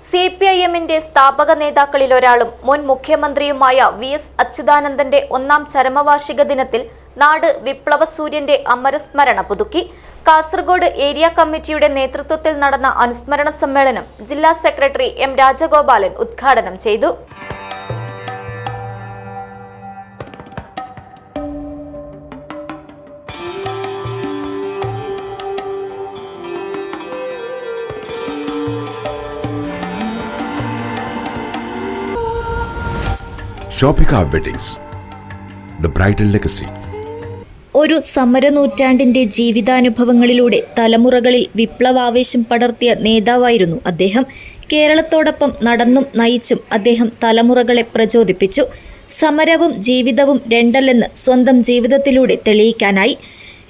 CPIM-ന്റെ സ്ഥാപക നേതാക്കളിലൊരാളും മുൻ മുഖ്യമന്ത്രിയുമായ VS അച്യുതാനന്ദന്റെ ഒന്നാം ചരമവാർഷിക ദിനത്തിൽ നാട് വിപ്ലവസൂര്യന്റെ അമരസ്മരണ പുതുക്കി. കാസർഗോഡ് ഏരിയ കമ്മിറ്റിയുടെ നേതൃത്വത്തിൽ നടന്ന അനുസ്മരണ സമ്മേളനം ജില്ലാ സെക്രട്ടറി M. രാജഗോപാലൻ ഉദ്ഘാടനം ചെയ്തു. Shoppika weddings, the bridal legacy. ഒരു സമരനൂറ്റാണ്ടിന്റെ ജീവിതാനുഭവങ്ങളിലൂടെ തലമുറകളിൽ വിപ്ലവാവേശം പടർത്തിയ നേതാവായിരുന്നു അദ്ദേഹം. കേരളത്തോടൊപ്പം നടന്നും നയിച്ചും അദ്ദേഹം തലമുറകളെ പ്രചോദിപ്പിച്ചു. സമരവും ജീവിതവും രണ്ടല്ലെന്ന് സ്വന്തം ജീവിതത്തിലൂടെ തെളിയിക്കാനായി.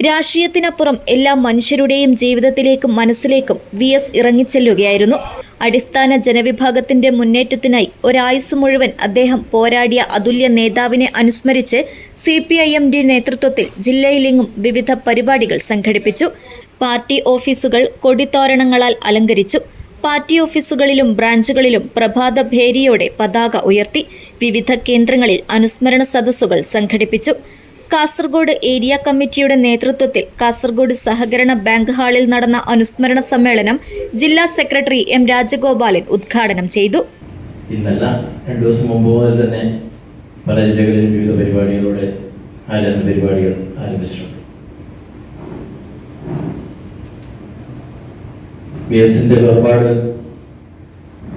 രാഷ്ട്രീയത്തിനപ്പുറം എല്ലാ മനുഷ്യരുടെയും ജീവിതത്തിലേക്കും മനസ്സിലേക്കും VS ഇറങ്ങിച്ചെല്ലുകയായിരുന്നു. അടിസ്ഥാന ജനവിഭാഗത്തിന്റെ മുന്നേറ്റത്തിനായി ഒരായുസ് മുഴുവൻ അദ്ദേഹം പോരാടിയ അതുല്യ നേതാവിനെ അനുസ്മരിച്ച് CPIM-ന്റെ നേതൃത്വത്തിൽ ജില്ലയിലെങ്ങും വിവിധ പരിപാടികൾ സംഘടിപ്പിച്ചു. പാർട്ടി ഓഫീസുകൾ കൊടിത്തോരണങ്ങളാൽ അലങ്കരിച്ചു. പാർട്ടി ഓഫീസുകളിലും ബ്രാഞ്ചുകളിലും പ്രഭാത ഭേരിയോടെ പതാക ഉയർത്തി. വിവിധ കേന്ദ്രങ്ങളിൽ അനുസ്മരണ സദസ്സുകൾ സംഘടിപ്പിച്ചു. കാസർഗോഡ് ഏരിയ കമ്മിറ്റിയുടെ നേതൃത്വത്തിൽ കാസർഗോഡ് സഹകരണ ബാങ്ക് ഹാളിൽ നടന്ന അനുസ്മരണ സമ്മേളനം ജില്ലാ സെക്രട്ടറി M. രാജഗോപാലൻ ഉദ്ഘാടനം ചെയ്തു. ഇന്നല്ല 2 ദിവസം മുമ്പ് മുതൽ തന്നെ പല ജില്ലകളിലും വിവിധ പരിപാടികളോടെ പരിപാടികൾ ആരംഭിച്ചിട്ടുണ്ട്. VS-ന്റെ വേർപാട്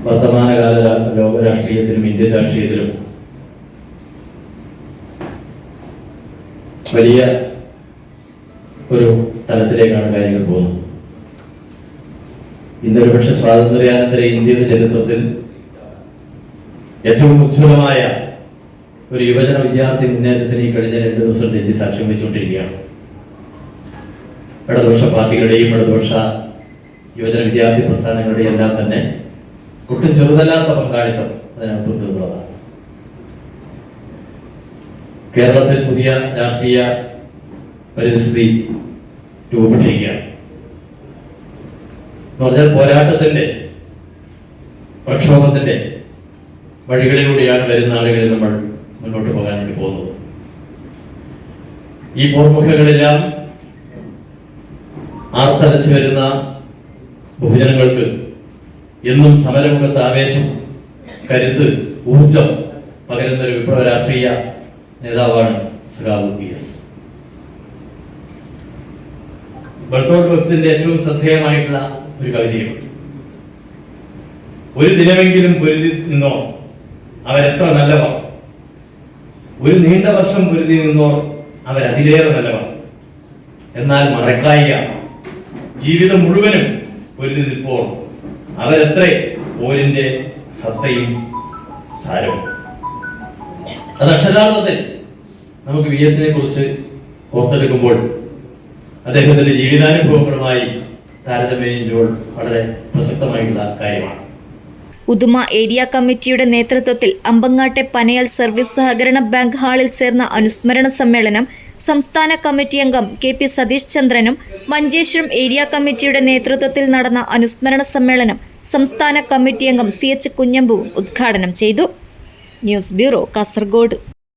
വർത്തമാനകാല ലോക രാഷ്ട്രീയത്തിലും ഇന്ത്യൻ രാഷ്ട്രീയത്തിലും വലിയ ഒരു തലത്തിലേക്കാണ് കാര്യങ്ങൾ പോകുന്നത്. ഇന്നൊരു പക്ഷെ സ്വാതന്ത്ര്യാനന്തര ഇന്ത്യയുടെ ചരിത്രത്തിൽ ഏറ്റവും ഉജ്ജ്വലമായ ഒരു യുവജന വിദ്യാർത്ഥി മുന്നേറ്റത്തിന് ഈ കഴിഞ്ഞ 2 ദിവസം ഡൽഹി സാക്ഷ്യം വെച്ചുകൊണ്ടിരിക്കുകയാണ്. ഇടതുപക്ഷ പാർട്ടികളുടെയും ഇടതുപക്ഷ യുവജന വിദ്യാർത്ഥി പ്രസ്ഥാനങ്ങളുടെയും എല്ലാം തന്നെ ഒട്ടും ചെറുതല്ലാത്ത പങ്കാളിത്തം അതിനകത്തുണ്ട് എന്നുള്ളതാണ്. കേരളത്തിൽ പുതിയ രാഷ്ട്രീയ പരിസ്ഥിതി രൂപപ്പെട്ടിരിക്കുകയാണ്. എന്ന് പറഞ്ഞാൽ പോരാട്ടത്തിന്റെ പ്രക്ഷോഭത്തിന്റെ വഴികളിലൂടെയാണ് വരുന്ന ആളുകളിൽ നമ്മൾ മുന്നോട്ട് പോകാൻ വേണ്ടി പോകുന്നത്. ഈ പോർമുഖങ്ങളെല്ലാം ആർത്തലച്ച് വരുന്ന ബഹുജനങ്ങൾക്ക് എന്നും സമരമുഖത്ത് ആവേശം, കരുത്ത്, ഊർജം പകരുന്ന ഒരു വിപ്ലവ രാഷ്ട്രീയ നേതാവാണ് സഖാവ് VS. ബർത്തോൾട്ട് ബ്രെഖ്റ്റിന്റെ ഏറ്റവും ശ്രദ്ധേയമായിട്ടുള്ള ഒരു കവിതയുണ്ട്. ഒരു ദിനമെങ്കിലും പൊരുതി നിന്നോ അവരെത്ര നല്ലവർ, ഒരു നീണ്ട വർഷം പൊരുതി നിന്നോർ അവരതിലേറെ നല്ലവർ, എന്നാൽ മറക്കായിക ജീവിതം മുഴുവനും പൊരുതി നിൽപ്പോൾ അവരെത്ര പോരിന്റെ സത്തയും സാരവും. അത് അക്ഷരാർത്ഥത്തിൽ നമുക്ക് VS-നെ കുറിച്ച് ഓർത്തെടുക്കുമ്പോൾ അദ്ദേഹത്തിന്റെ ജീവിതാനുഭവങ്ങളുമായി താരതമ്യം ചെയ്യുമ്പോൾ വളരെ പ്രസക്തമായിട്ടുള്ള കാര്യമാണ്. ഉദുമ ഏരിയ കമ്മിറ്റിയുടെ നേതൃത്വത്തിൽ അമ്പങ്ങാട്ടെ പനയാൽ സർവീസ് സഹകരണ ബാങ്ക് ഹാളിൽ ചേർന്ന അനുസ്മരണ സമ്മേളനം സംസ്ഥാന കമ്മിറ്റി അംഗം KP സതീഷ് ചന്ദ്രനും മഞ്ചേശ്വരം ഏരിയ കമ്മിറ്റിയുടെ നേതൃത്വത്തിൽ നടന്ന അനുസ്മരണ സമ്മേളനം സംസ്ഥാന കമ്മിറ്റി അംഗം CH കുഞ്ഞമ്പുവും ഉദ്ഘാടനം ചെയ്തു. News bureau, Kasaragod.